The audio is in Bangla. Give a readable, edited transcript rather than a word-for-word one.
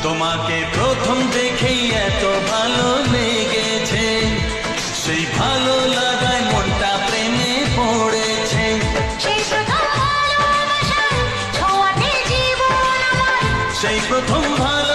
তোমাকে প্রথম দেখেই এত ভালো লেগেছে, সেই ভালো লাগায় মনটা প্রেমে পড়েছে। সেই প্রথম ভালো